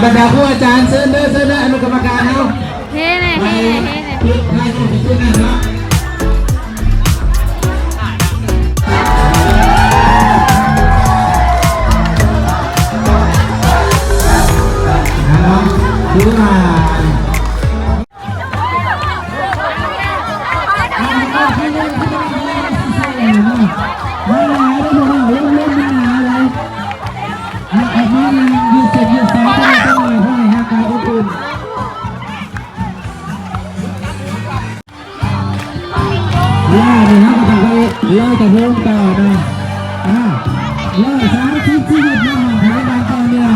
บรรดาผู้อาจารย์เซิร์นเด้ออนุกรรมการเนาะเฮ้เลยเฮ้เลยให้ผู้ช่วยนะเนาะดูมาเล่าแต่เรื่องต่อนะเล่าสารทิศชีวิตมาพยาบาลตอนเดียว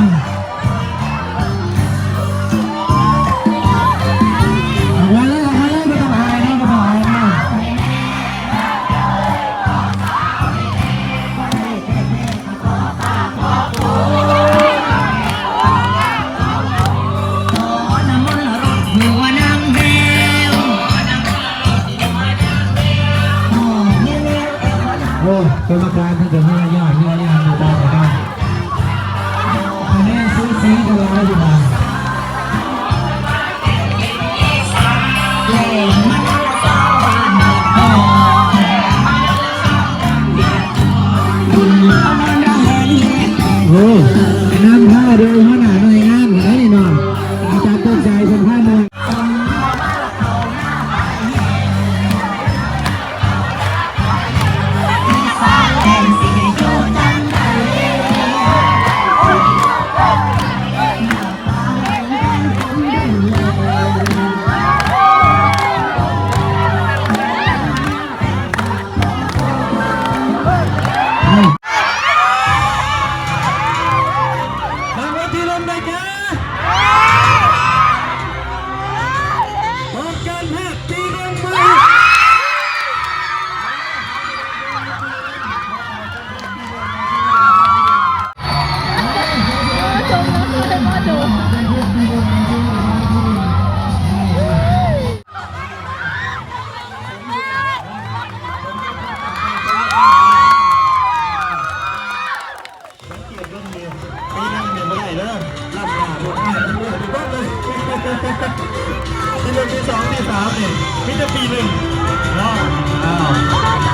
วันแรกไม่ต้องอายนะไม่ต้องอายนะโอ้กรรมการที่จะให้ย่อยมีตาไหนบ้างคะแนนซีกันแล้วอยู่มาโอ้น้ำผ้าเดียวขนาดหน่วยงานไหนหน่อยอาจารย์ต้นใจเป็นผ้าหน่อยที่1 ที่ 2 ที่ 3เนี่ยมิจะปี 1เนาะ